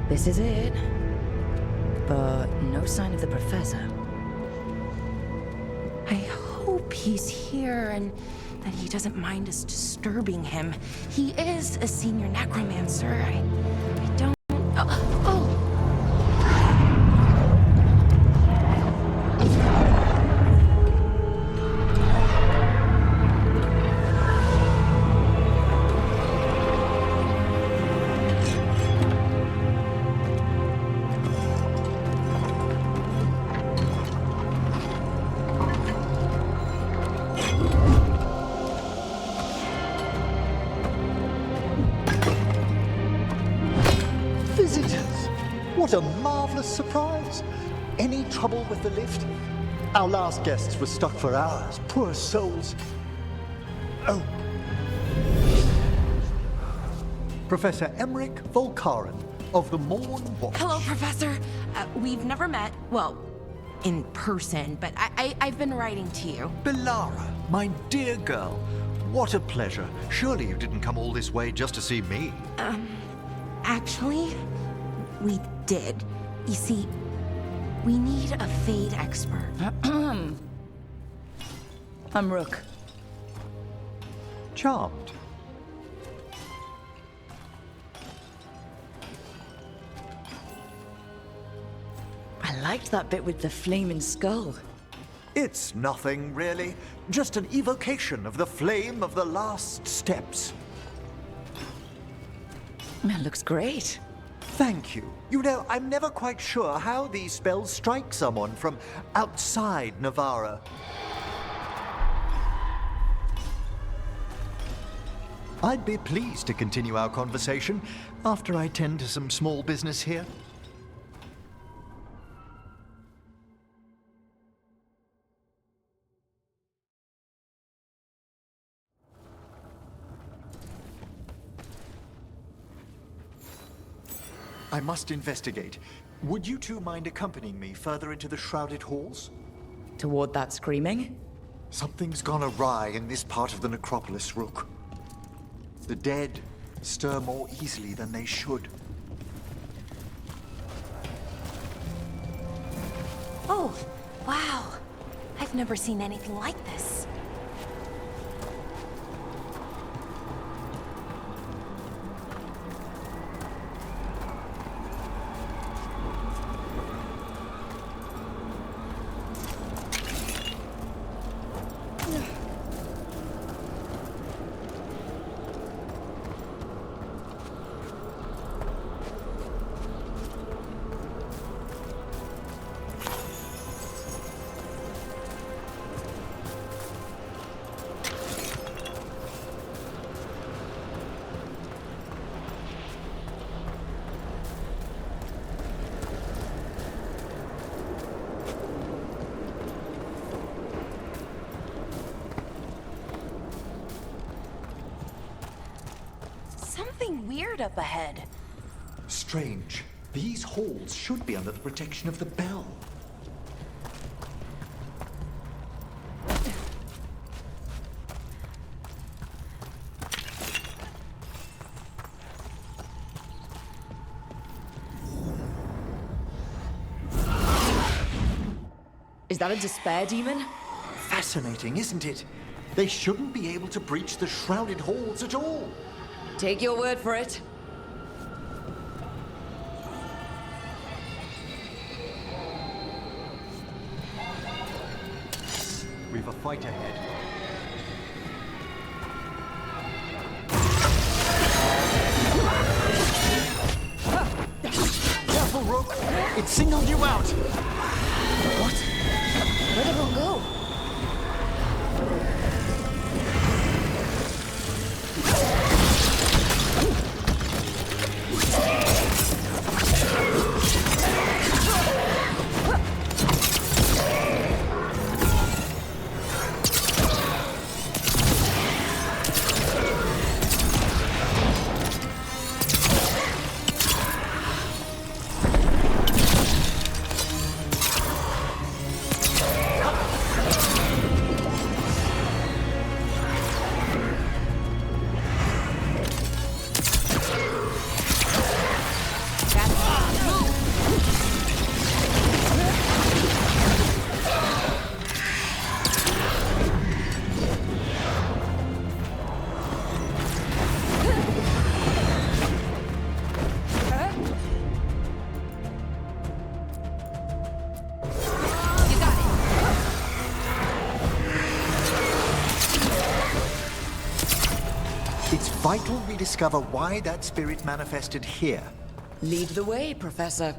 This is it. But no sign of the professor. I hope he's here and that he doesn't mind us disturbing him. He is a senior necromancer. I don't... Oh! What a marvelous surprise! Any trouble with the lift? Our last guests were stuck for hours. Poor souls. Oh. Professor Emmerich Volkaren of the Morn Watch. Hello, Professor. We've never met, well, in person, but I've been writing to you. Belara, my dear girl, what a pleasure. Surely you didn't come all this way just to see me. Actually, we did. You see, we need a Fade expert. I'm Rook. Charmed. I liked that bit with the flaming skull. It's nothing, really. Just an evocation of the flame of the last steps. It looks great. Thank you. You know, I'm never quite sure how these spells strike someone from outside Navarra. I'd be pleased to continue our conversation after I tend to some small business here. I must investigate. Would you two mind accompanying me further into the shrouded halls? Toward that screaming? Something's gone awry in this part of the necropolis, Rook. The dead stir more easily than they should. Oh, wow. I've never seen anything like this. Something weird up ahead. Strange. These halls should be under the protection of the bell. Is that a despair demon? Fascinating, isn't it? They shouldn't be able to breach the shrouded halls at all. Take your word for it. We've a fight ahead. Careful, Rook! It singled you out! What? Where'd everyone go? vital we discover why that spirit manifested here. Lead the way, Professor.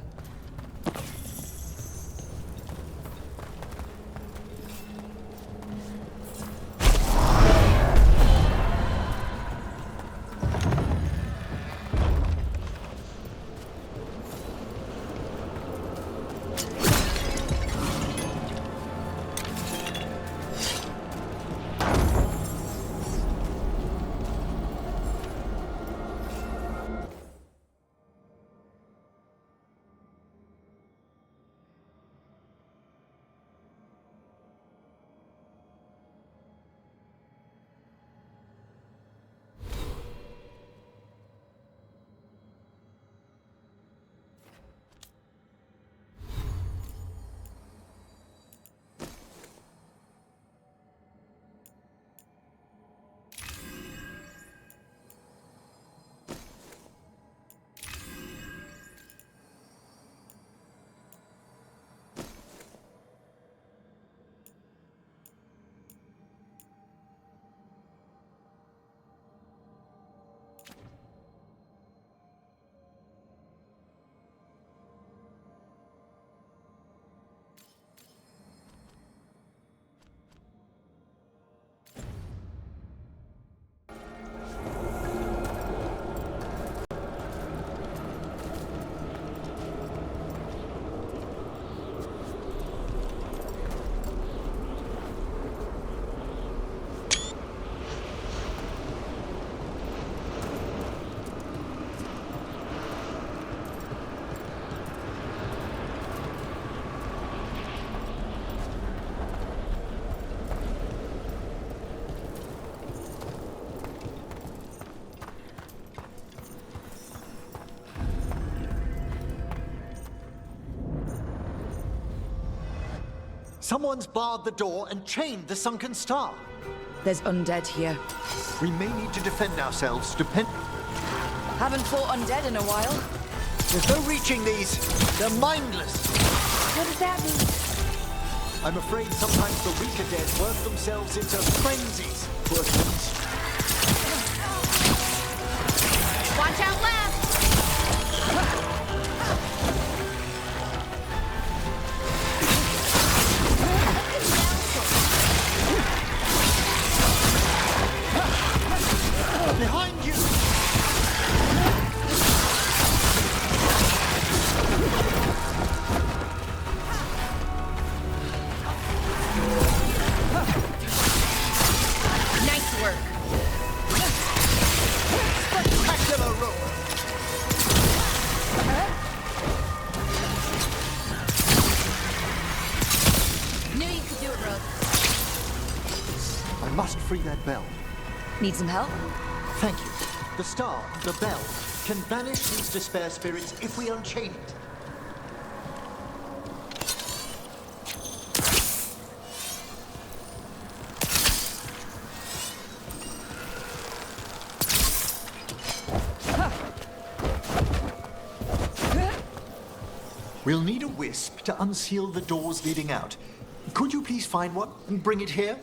Someone's barred the door and chained the sunken star. There's undead here. We may need to defend ourselves, Haven't fought undead in a while. There's no reaching these. They're mindless. What does that mean? I'm afraid sometimes the weaker dead work themselves into frenzies. Poor things. Watch out left! Behind you! Nice work. Spectacular Rook! Knew you could do it, Rook. I must free that bell. Need some help? Thank you. The star, the bell, can banish these despair spirits if we unchain it. We'll need a wisp to unseal the doors leading out. Could you please find one and bring it here?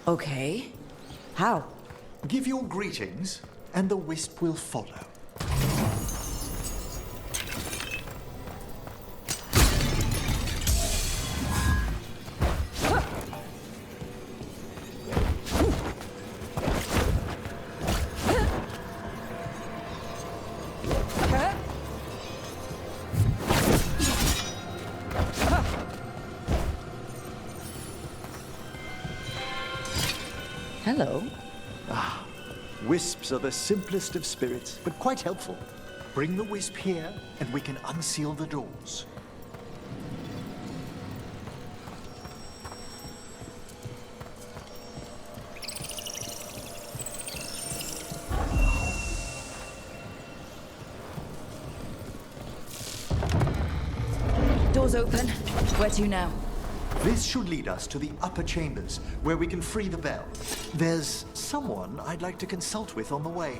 Okay. How? Give your greetings, and the wisp will follow. Hello. Wisps are the simplest of spirits, but quite helpful. Bring the wisp here, and we can unseal the doors. Doors open. Where to now? This should lead us to the upper chambers, where we can free the bell. There's someone I'd like to consult with on the way.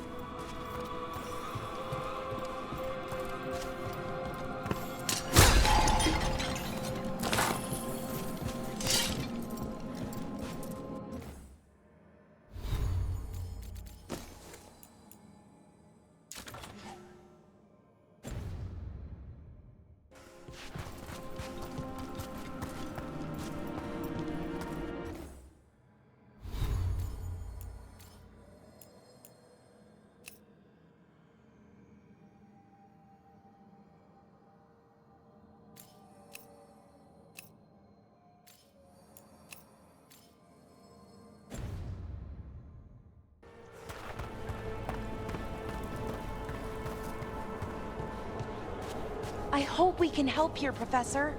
I hope we can help here, Professor.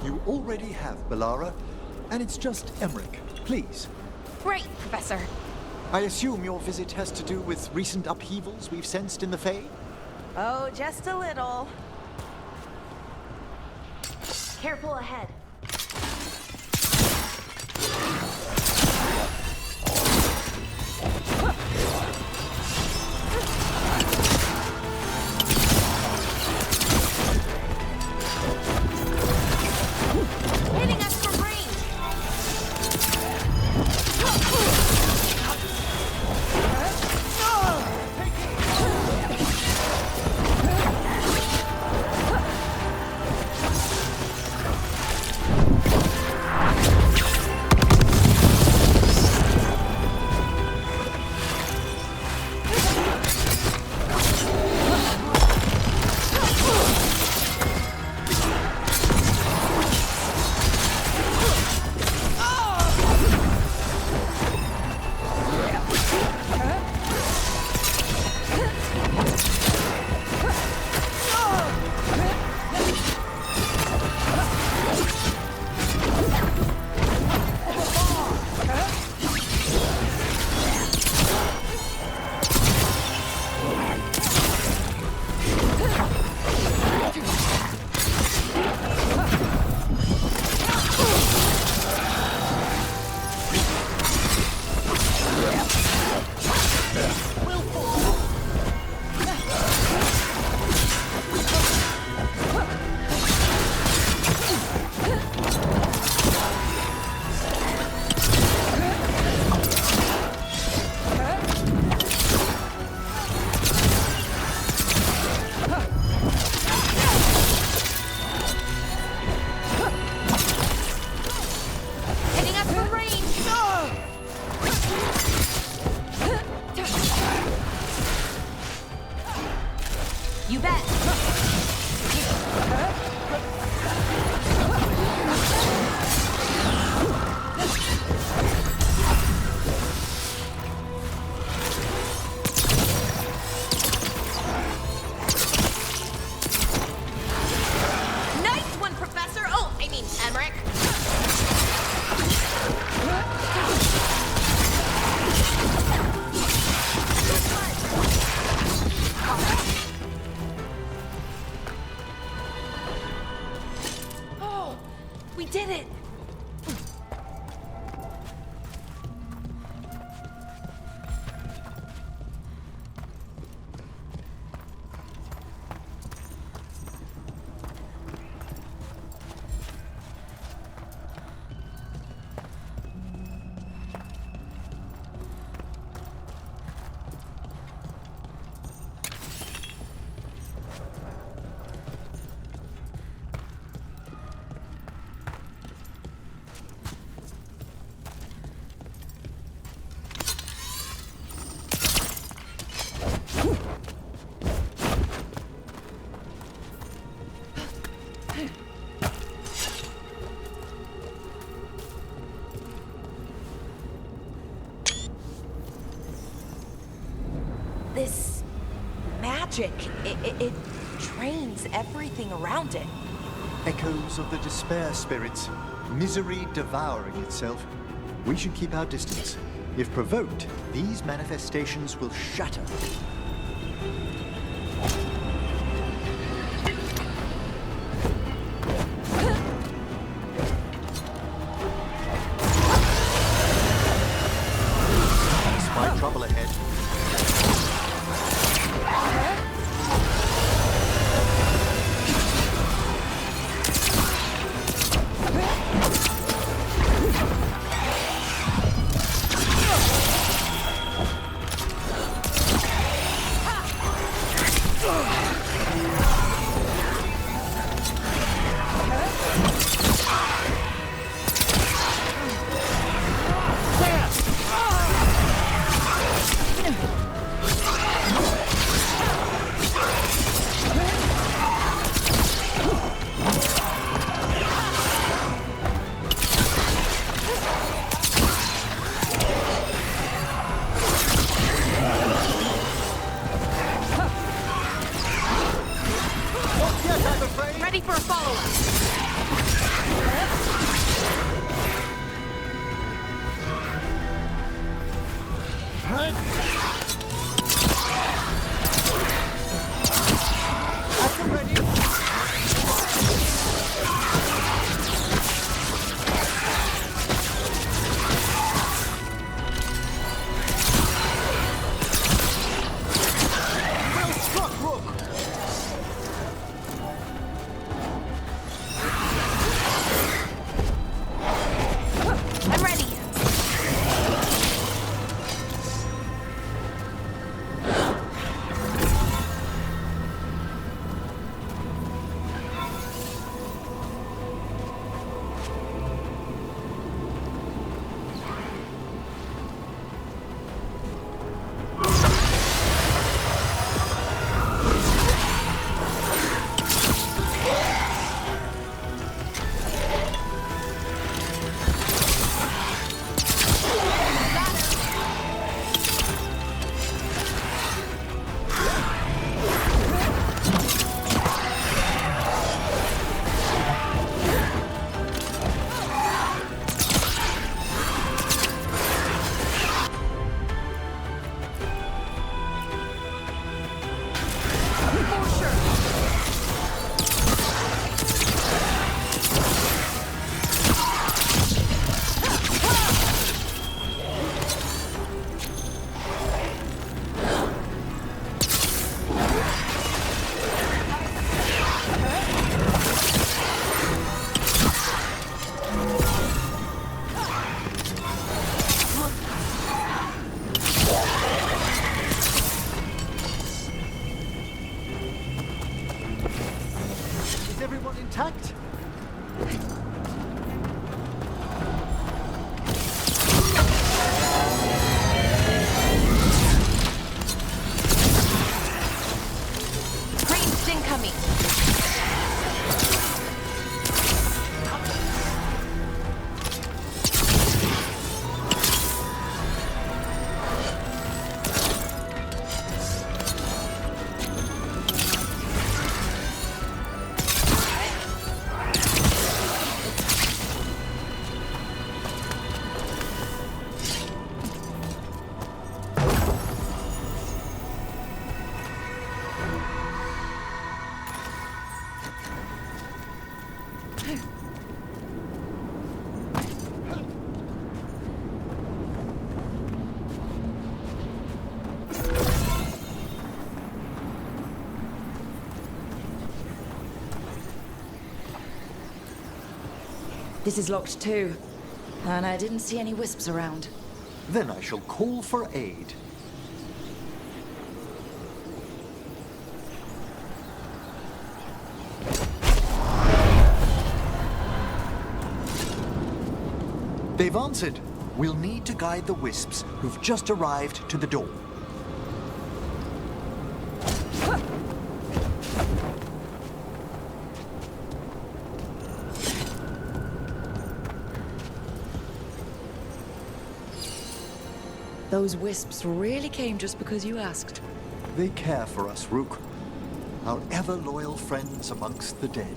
You already have, Bellara, and it's just Emmerich. Please. Great, Professor. I assume your visit has to do with recent upheavals we've sensed in the Fae? Oh, just a little. Careful ahead. Hitting us from range. You bet. Nice one, Professor. Oh, I mean, Emmerich. Oh, we did it. This magic, it drains everything around it. Echoes of the despair spirits, misery devouring itself. We should keep our distance. If provoked, these manifestations will shatter. Spy trouble ahead. Ready for a follow-up. I'm ready. Is everyone intact? Ranged incoming. This is locked too. And I didn't see any wisps around. Then I shall call for aid. They've answered. We'll need to guide the wisps who've just arrived to the door. Those wisps really came just because you asked. They care for us, Rook. Our ever-loyal friends amongst the dead.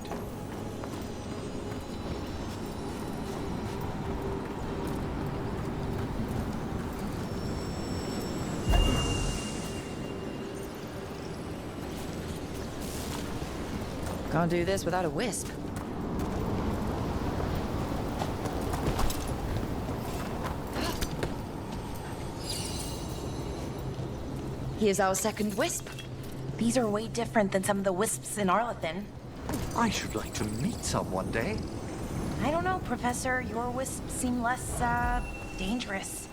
Can't do this without a wisp. Here's our second wisp. These are way different than some of the wisps in Arlethan. I should like to meet some one day. I don't know, Professor. Your wisps seem less, dangerous.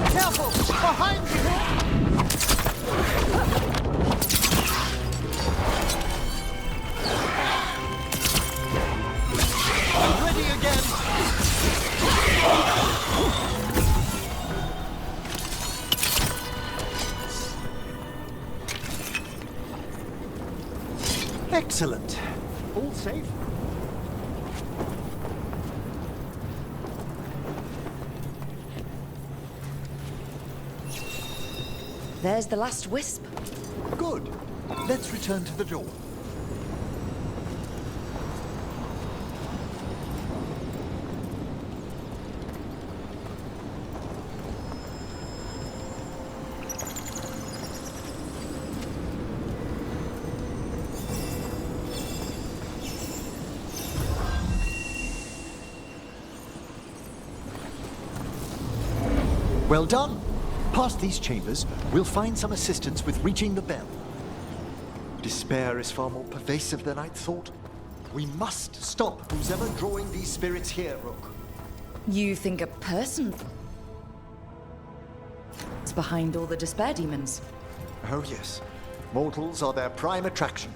Careful! Behind you! I'm ready again! Excellent. All safe? There's the last wisp. Good. Let's return to the door. Well done. Past these chambers, we'll find some assistance with reaching the bell. Despair is far more pervasive than I'd thought. We must stop who's ever drawing these spirits here, Rook. You think a person is behind all the despair demons? Oh yes. Mortals are their prime attraction.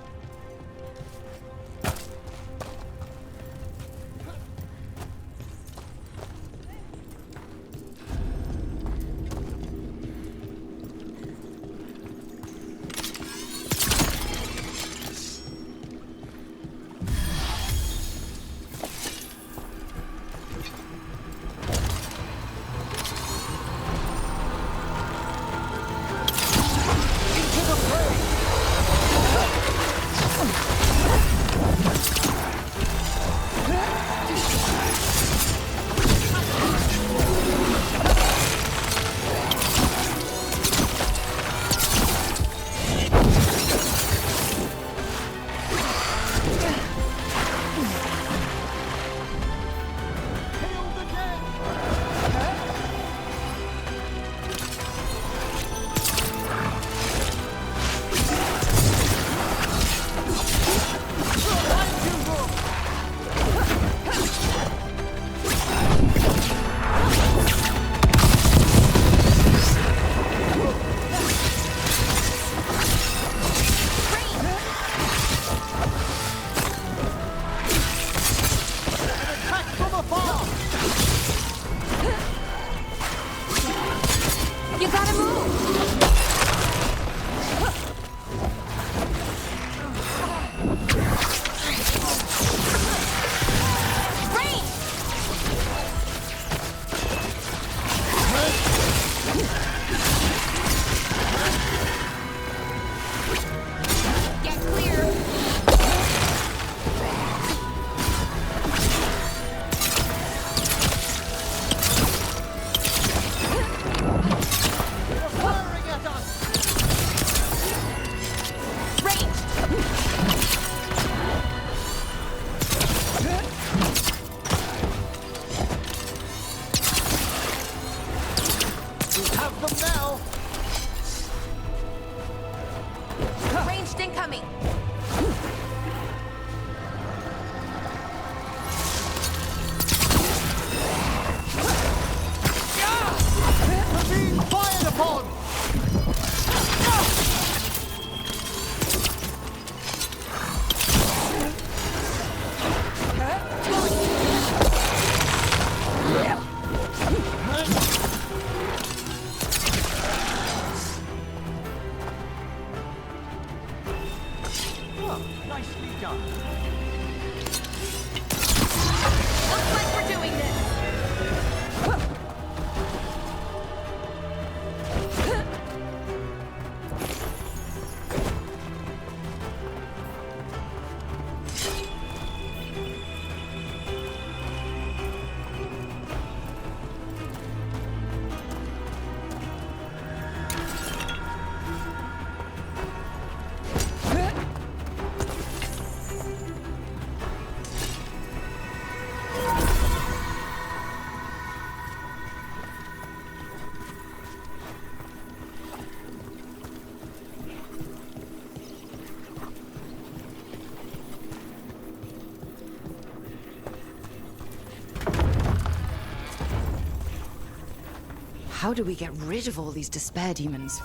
How do we get rid of all these despair demons?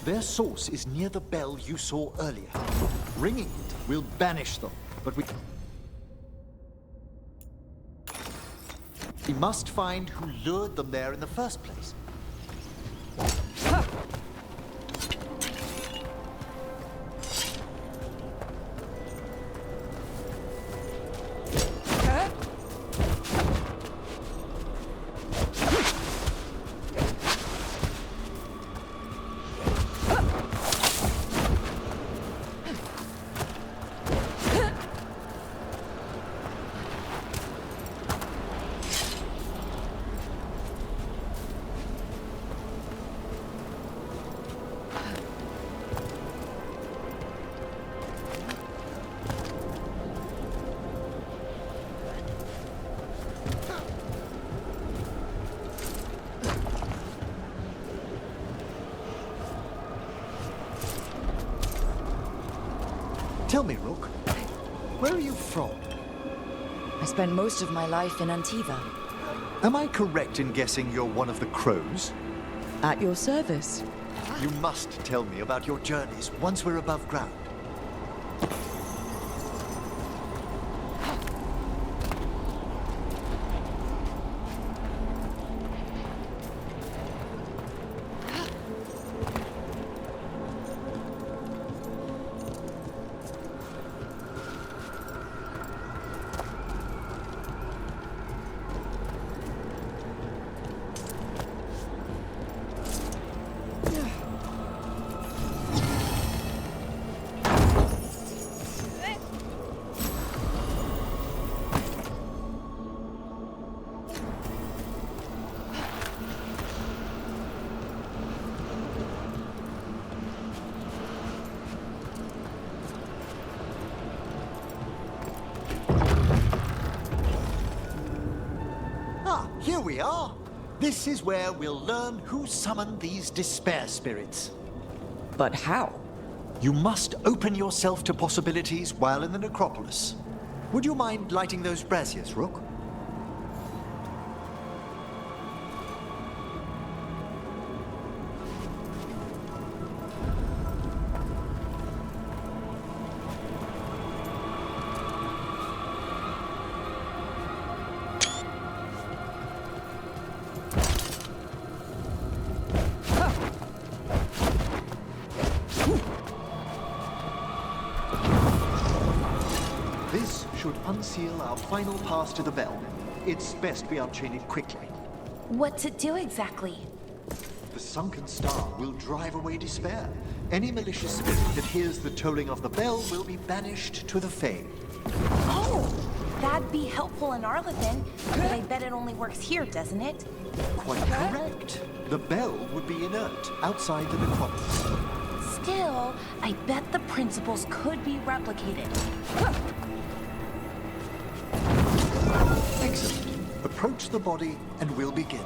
Their source is near the bell you saw earlier. Ringing it will banish them, but we must find who lured them there in the first place. Tell me, Rook, where are you from? I spent most of my life in Antiva. Am I correct in guessing you're one of the crows? At your service. You must tell me about your journeys once we're above ground. Here we are. This is where we'll learn who summoned these despair spirits. But how? You must open yourself to possibilities while in the necropolis. Would you mind lighting those braziers, Rook? This should unseal our final pass to the bell. It's best we unchain it quickly. What's it do exactly? The sunken star will drive away despair. Any malicious spirit that hears the tolling of the bell will be banished to the Fane. Oh, that'd be helpful in Arlethan, but I bet it only works here, doesn't it? Quite correct. The bell would be inert outside the necropolis. Still, I bet the principles could be replicated. Excellent. Approach the body and we'll begin.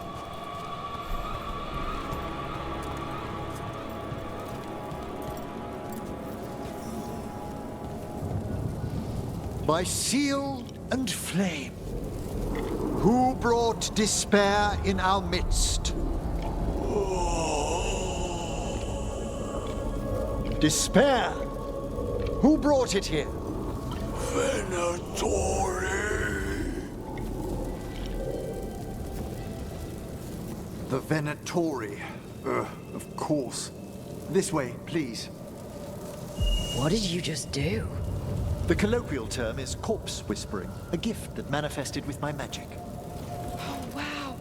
By seal and flame, who brought despair in our midst? Despair? Who brought it here? The Venatori. Of course. This way, please. What did you just do? The colloquial term is corpse whispering, a gift that manifested with my magic. Oh, wow.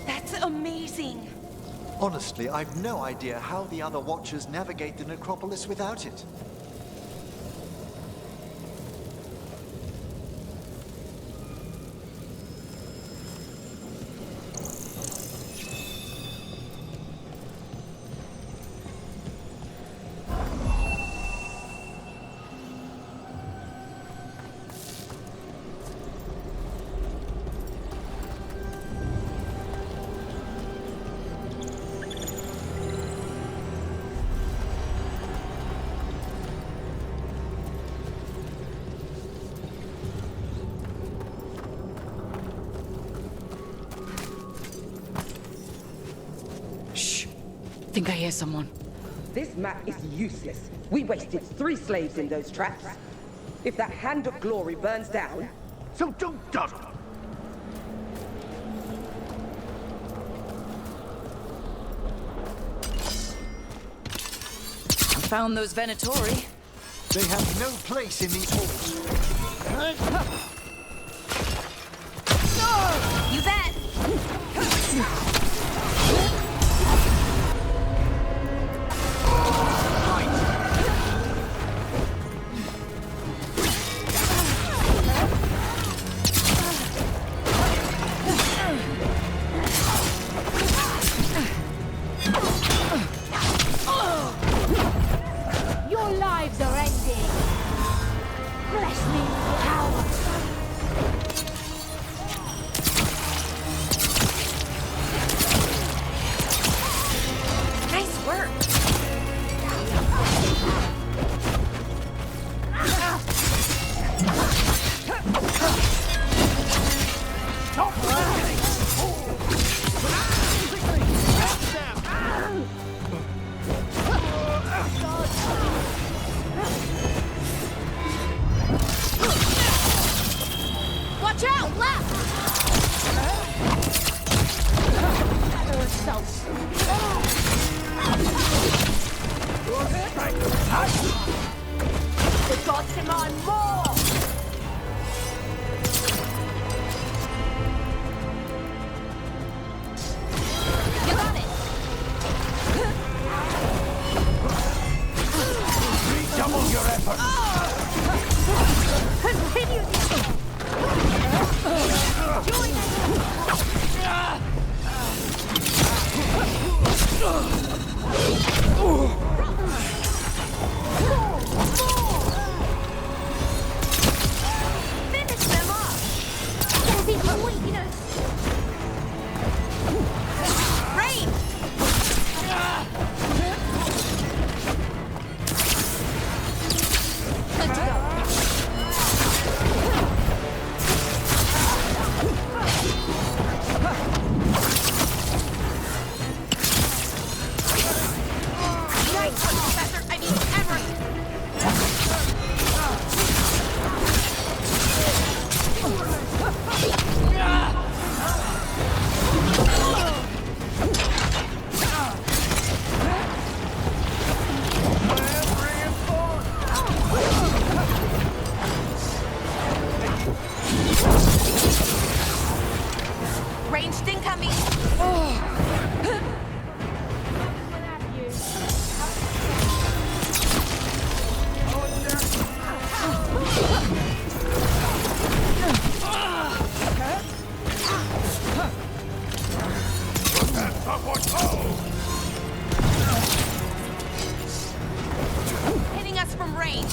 That's amazing. Honestly, I've no idea how the other Watchers navigate the necropolis without it. Think I hear someone. This map is useless. We wasted 3 slaves in those traps. If that Hand of Glory burns down... So don't dawdle. I found those Venatori. They have no place in these halls. You bet! Your lives are ending. Bless me with power. Nice work. Watch out, left! Another assault. The gods demand more! You got it. Double your effort. Continue! Join Finish them off. There's even weakness! Rain! Good to go. Nice one, Professor. I mean, Everett. Ranged incoming. Hitting us from range.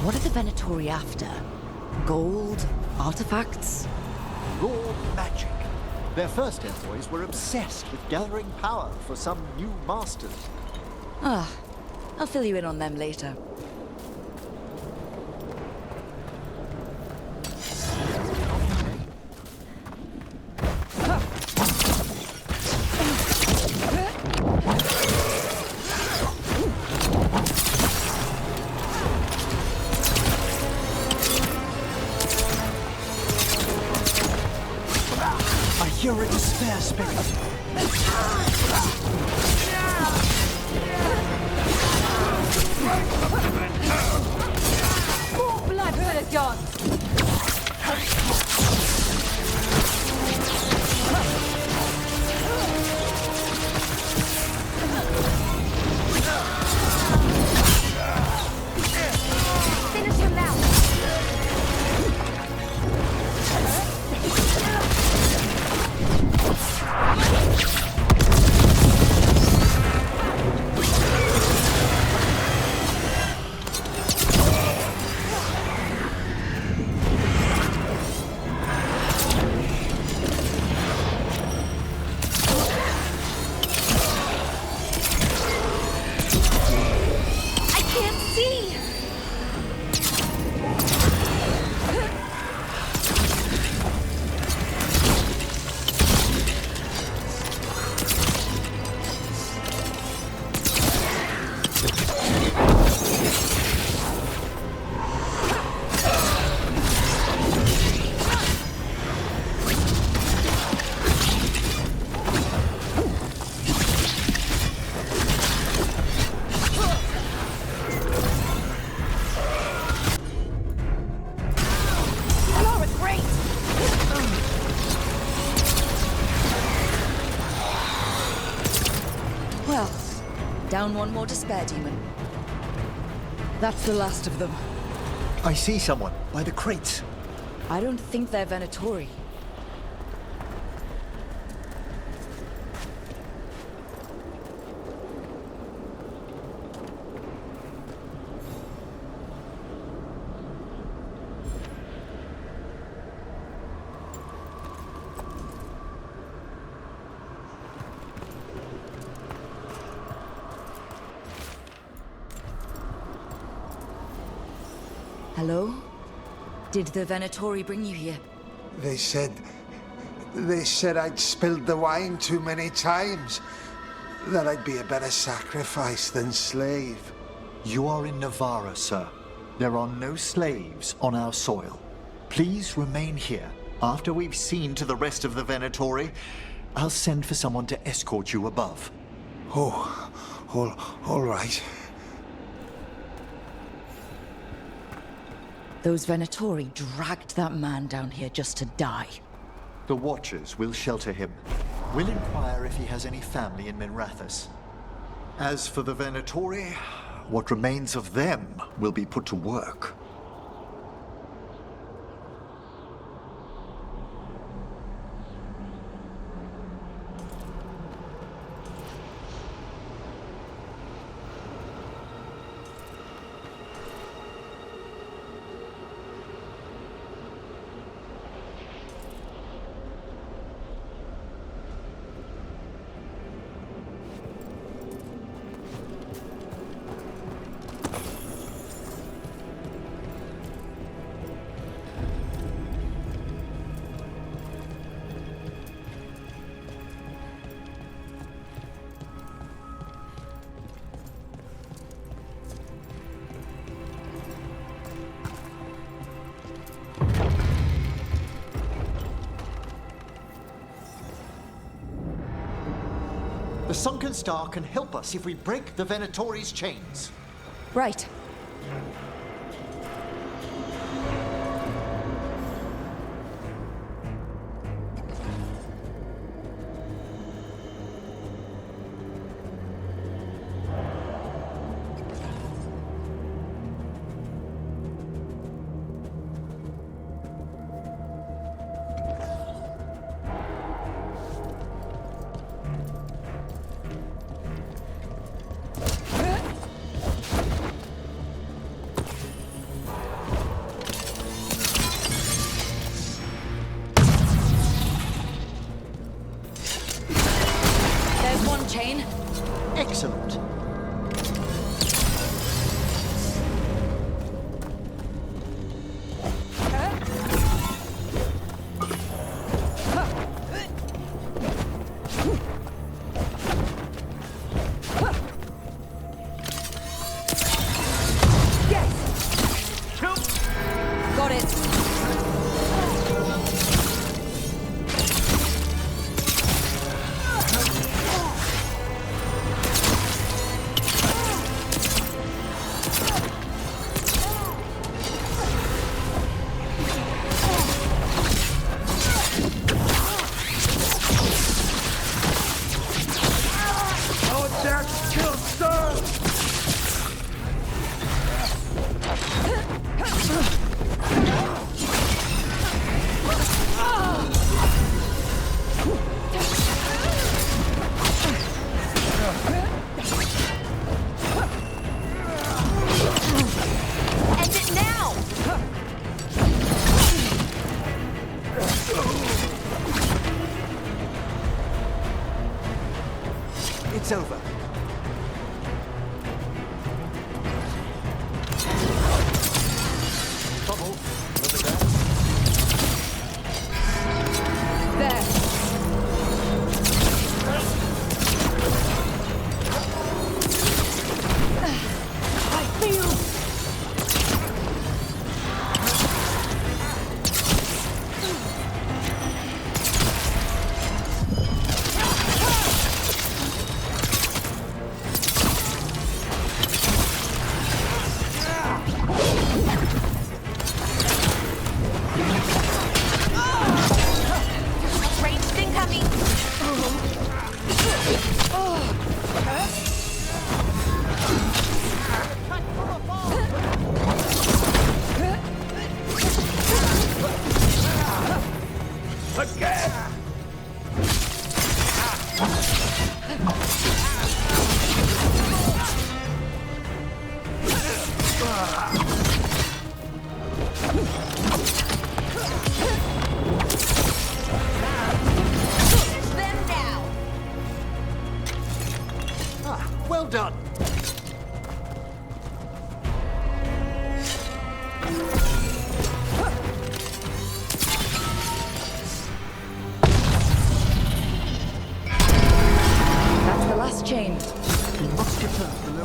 What are the Venatori after? Gold? Artifacts? Raw magic. Their first envoys were obsessed with gathering power for some new masters. Ah, I'll fill you in on them later. space. More blood for the gods! Finish him now! Well, down one more despair demon. That's the last of them. I see someone by the crates. I don't think they're Venatori. Hello? Did the Venatori bring you here? They said I'd spilled the wine too many times. That I'd be a better sacrifice than slave. You are in Navarra, sir. There are no slaves on our soil. Please remain here. After we've seen to the rest of the Venatori, I'll send for someone to escort you above. Oh, all right. Those Venatori dragged that man down here just to die. The Watchers will shelter him. We'll inquire if he has any family in Minrathous. As for the Venatori, what remains of them will be put to work. The Sunken Star can help us if we break the Venatori's chains. Right.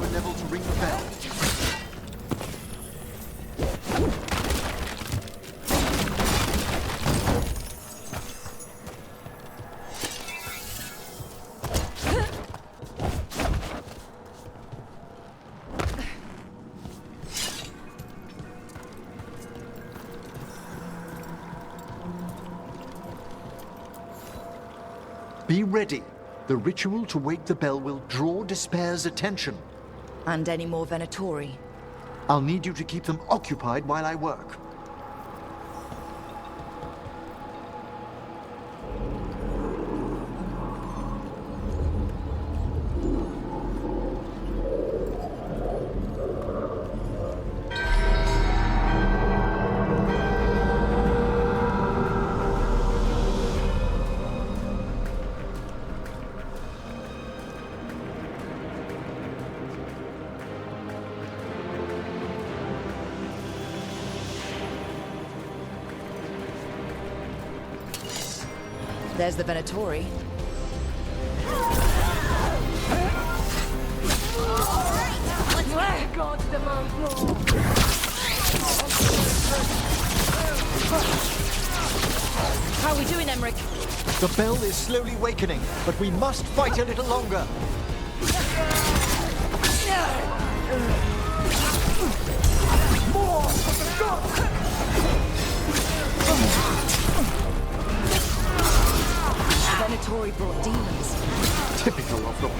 lower level to ring the bell. Be ready. The ritual to wake the bell will draw Despair's attention. And any more Venatori? I'll need you to keep them occupied while I work. There's the Venatori. Gods demand more. How are we doing, Emmerich? The bell is slowly wakening, but we must fight a little longer. More for the gods! Venatori brought demons. Typical of them.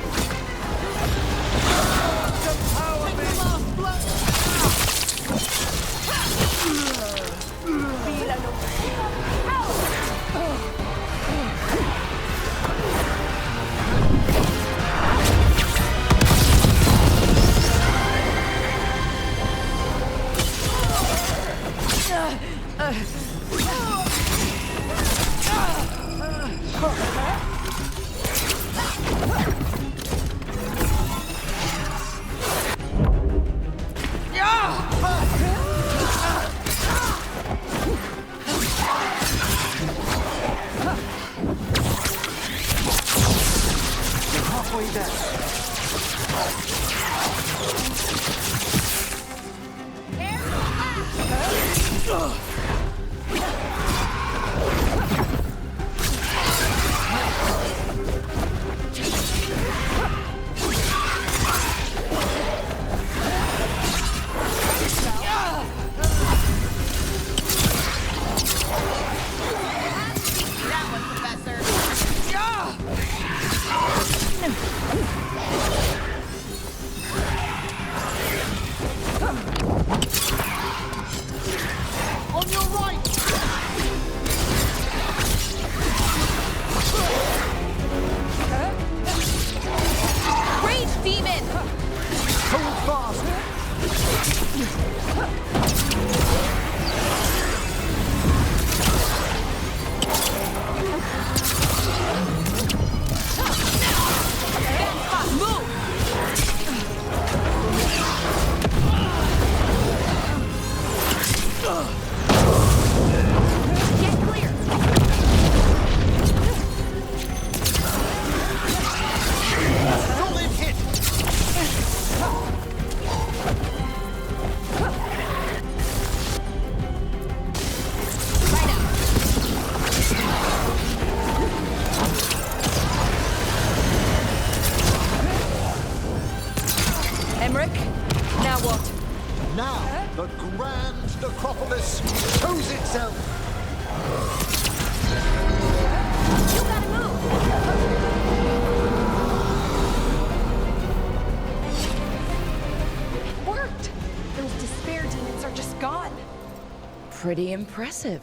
Pretty impressive.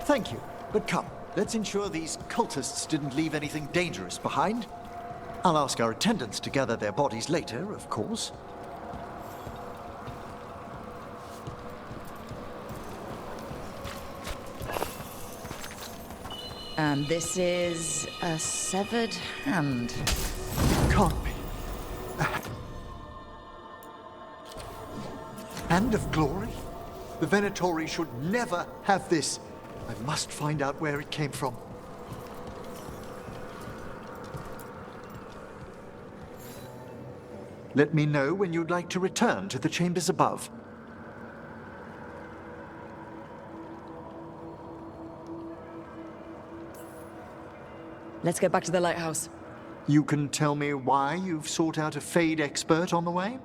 Thank you, but come, let's ensure these cultists didn't leave anything dangerous behind. I'll ask our attendants to gather their bodies later, of course. And this is a severed hand. Can't be. Hand of glory? The Venatori should never have this. I must find out where it came from. Let me know when you'd like to return to the chambers above. Let's get back to the lighthouse. You can tell me why you've sought out a Fade expert on the way?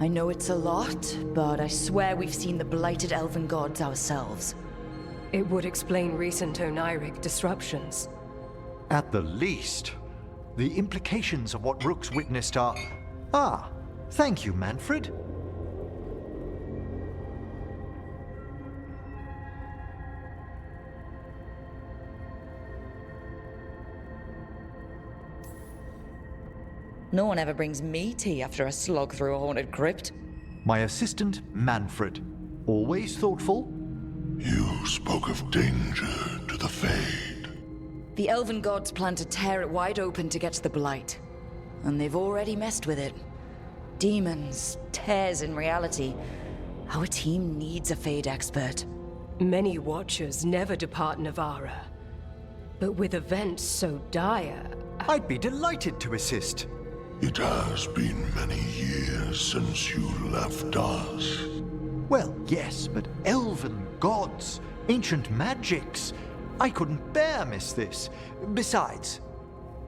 I know it's a lot, but I swear we've seen the blighted elven gods ourselves. It would explain recent Oniric disruptions. At the least. The implications of what Rook's witnessed are... Ah, thank you, Manfred. No one ever brings me tea after a slog through a haunted crypt. My assistant, Manfred. Always thoughtful. You spoke of danger to the Fade. The elven gods plan to tear it wide open to get to the Blight. And they've already messed with it. Demons, tears in reality. Our team needs a Fade expert. Many Watchers never depart Navarra. But with events so dire... I'd be delighted to assist. It has been many years since you left us. Well, yes, but elven gods, ancient magics. I couldn't bear miss this. Besides,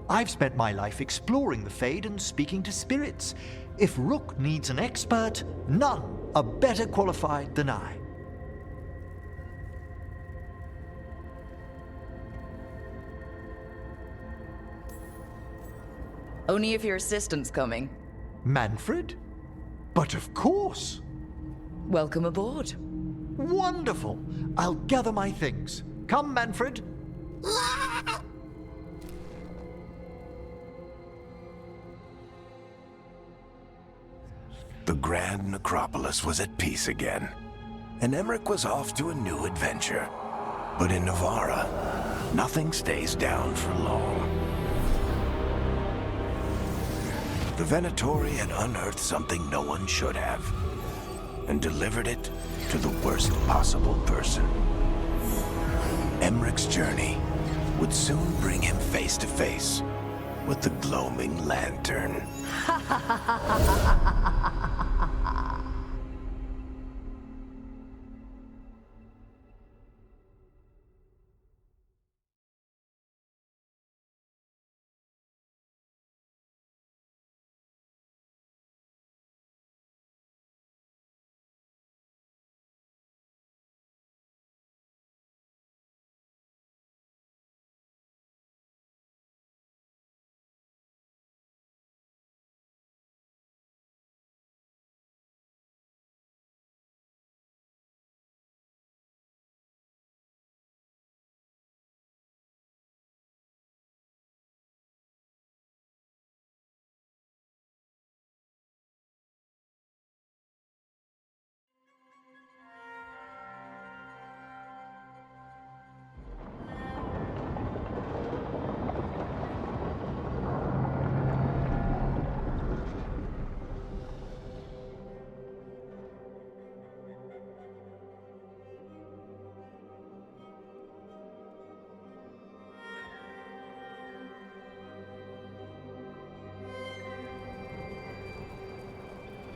I've spent my life exploring the Fade and speaking to spirits. If Rook needs an expert, none are better qualified than I. Only if your assistant's coming. Manfred? But of course! Welcome aboard. Wonderful! I'll gather my things. Come, Manfred. The Grand Necropolis was at peace again, and Emmerich was off to a new adventure. But in Navarra, nothing stays down for long. The Venatori had unearthed something no one should have, and delivered it to the worst possible person. Emmerich's journey would soon bring him face to face with the gloaming lantern.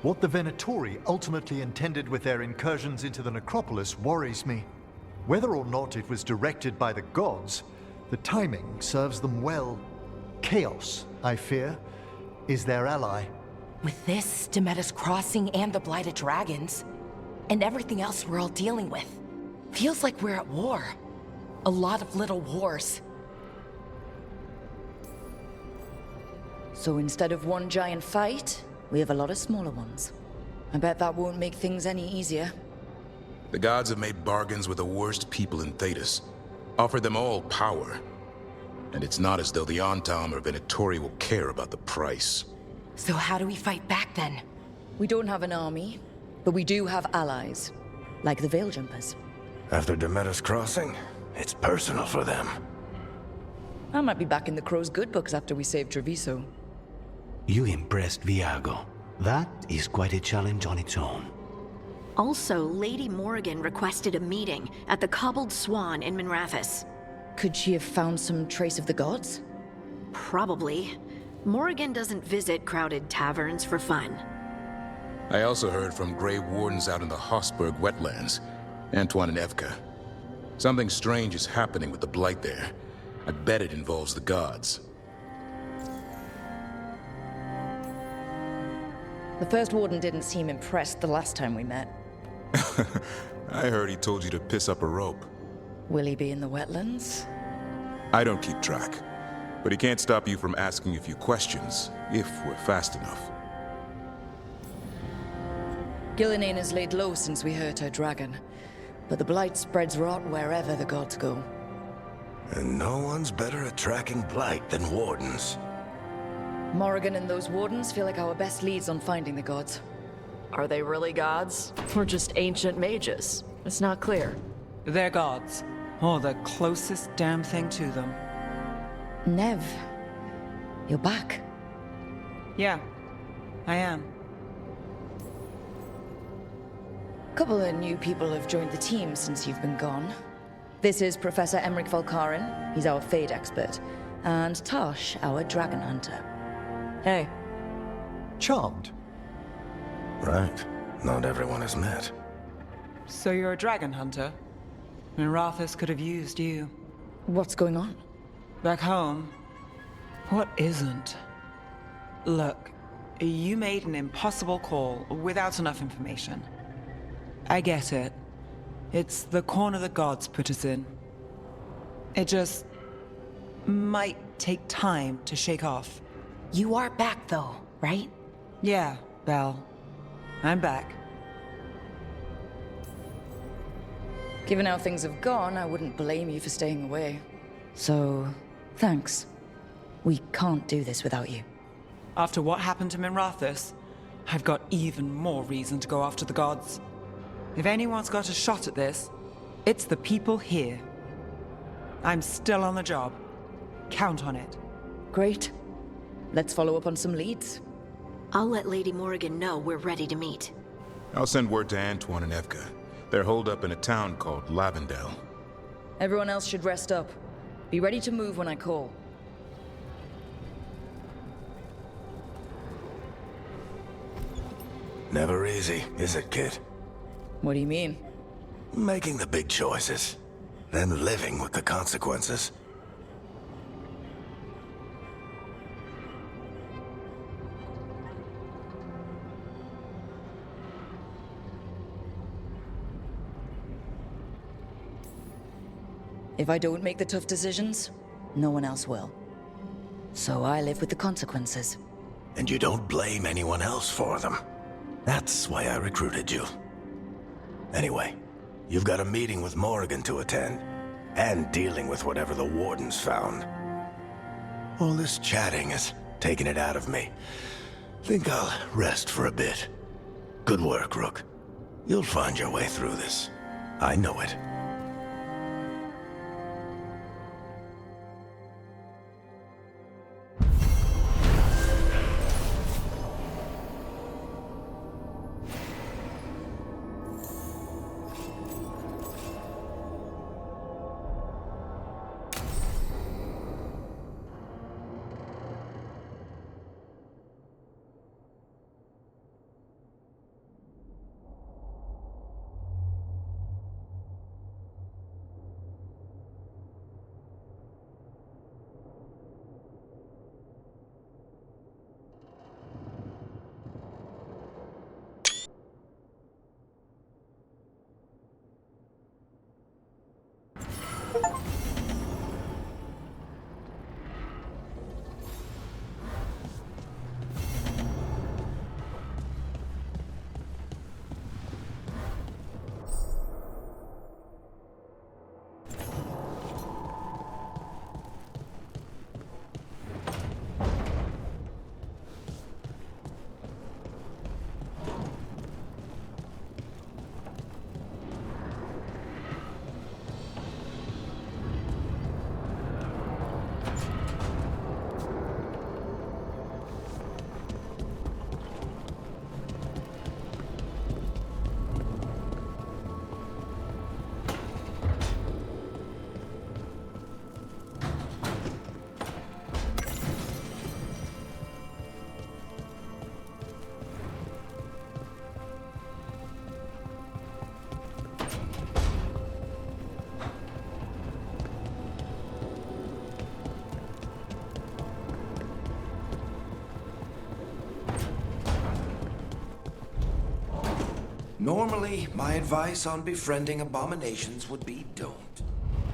What the Venatori ultimately intended with their incursions into the necropolis worries me. Whether or not it was directed by the gods, the timing serves them well. Chaos, I fear, is their ally. With this, Demeter's Crossing and the Blighted Dragons, and everything else we're all dealing with, feels like we're at war. A lot of little wars. So instead of one giant fight, we have a lot of smaller ones. I bet that won't make things any easier. The gods have made bargains with the worst people in Thedas, offered them all power. And it's not as though the Antam or Venatori will care about the price. So how do we fight back then? We don't have an army, but we do have allies, like the Veil Jumpers. After Demeter's Crossing, it's personal for them. I might be back in the Crow's good books after we save Treviso. You impressed Viago. That is quite a challenge on its own. Also, Lady Morrigan requested a meeting at the Cobbled Swan in Minrathous. Could she have found some trace of the gods? Probably. Morrigan doesn't visit crowded taverns for fun. I also heard from Grey Wardens out in the Hossberg wetlands, Antoine and Evka. Something strange is happening with the Blight there. I bet it involves the gods. The first warden didn't seem impressed the last time we met. I heard he told you to piss up a rope. Will he be in the wetlands? I don't keep track, but he can't stop you from asking a few questions, if we're fast enough. Ghilan'nain has laid low since we hurt her dragon, but the Blight spreads rot wherever the gods go. And no one's better at tracking Blight than wardens. Morrigan and those wardens feel like our best leads on finding the gods. Are they really gods? Or just ancient mages? It's not clear. They're gods. Or the closest damn thing to them. Nev, you're back. Yeah, I am. A couple of new people have joined the team since you've been gone. This is Professor Emmerich Valkarin, he's our Fade expert, and Tosh, our dragon hunter. Hey. Charmed. Right. Not everyone has met. So you're a dragon hunter? Minrathous could have used you. What's going on? Back home, what isn't? Look, you made an impossible call without enough information. I get it. It's the corner the gods put us in. It just might take time to shake off. You are back though, right? Yeah, Belle. I'm back. Given how things have gone, I wouldn't blame you for staying away. So, thanks. We can't do this without you. After what happened to Minrathous, I've got even more reason to go after the gods. If anyone's got a shot at this, it's the people here. I'm still on the job. Count on it. Great. Let's follow up on some leads. I'll let Lady Morrigan know we're ready to meet. I'll send word to Antoine and Evka. They're holed up in a town called Lavendel. Everyone else should rest up. Be ready to move when I call. Never easy, is it, kid? What do you mean? Making the big choices, then living with the consequences. If I don't make the tough decisions, no one else will. So I live with the consequences. And you don't blame anyone else for them. That's why I recruited you. Anyway, you've got a meeting with Morrigan to attend, and dealing with whatever the wardens found. All this chatting is taking it out of me. Think I'll rest for a bit. Good work, Rook. You'll find your way through this. I know it. Normally, my advice on befriending abominations would be don't.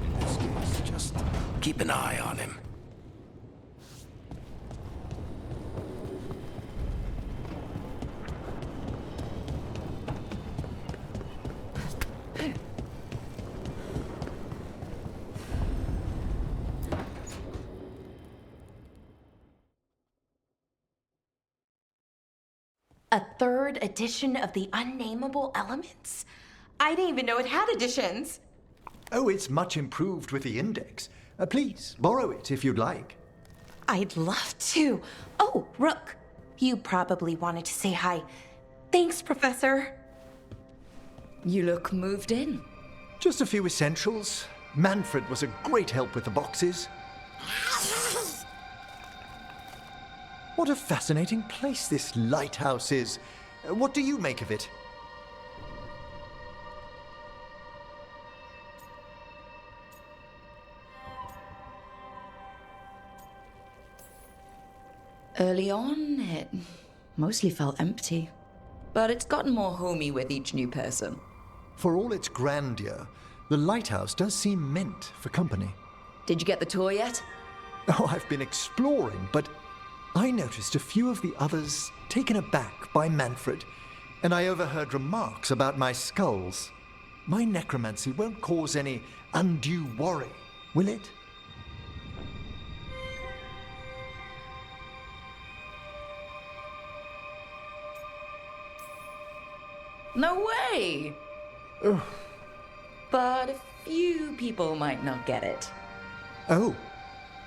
In this case, just keep an eye on him. A third edition of the Unnameable Elements? I didn't even know it had editions. Oh, it's much improved with the index. Please, borrow it if you'd like. I'd love to. Oh, Rook, you probably wanted to say hi. Thanks, Professor. You look moved in. Just a few essentials. Manfred was a great help with the boxes. What a fascinating place this lighthouse is. What do you make of it? Early on, it mostly felt empty. But it's gotten more homey with each new person. For all its grandeur, the lighthouse does seem meant for company. Did you get the tour yet? Oh, I've been exploring, but I noticed a few of the others taken aback by Manfred, and I overheard remarks about my skulls. My necromancy won't cause any undue worry, will it? No way! Ugh. But a few people might not get it. Oh,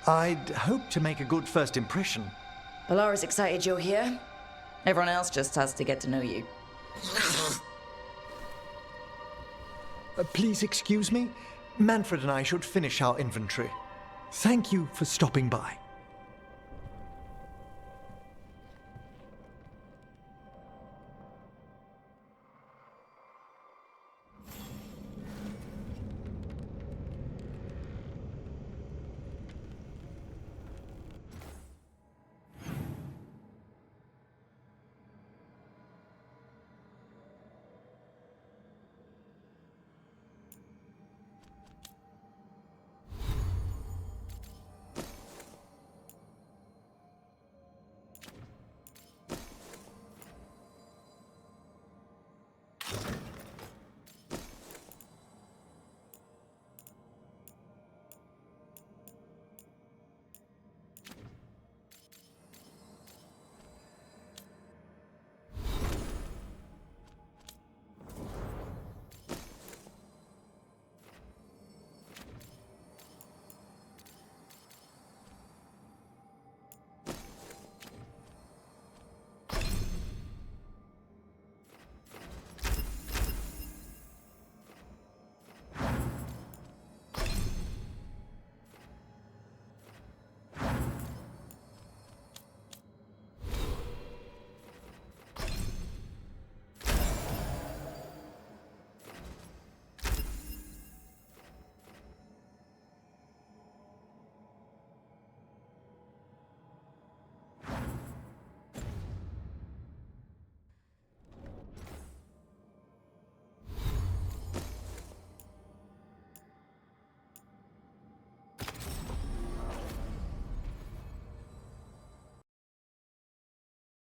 I'd hope to make a good first impression. Alara's excited you're here. Everyone else just has to get to know you. Please excuse me. Manfred and I should finish our inventory. Thank you for stopping by.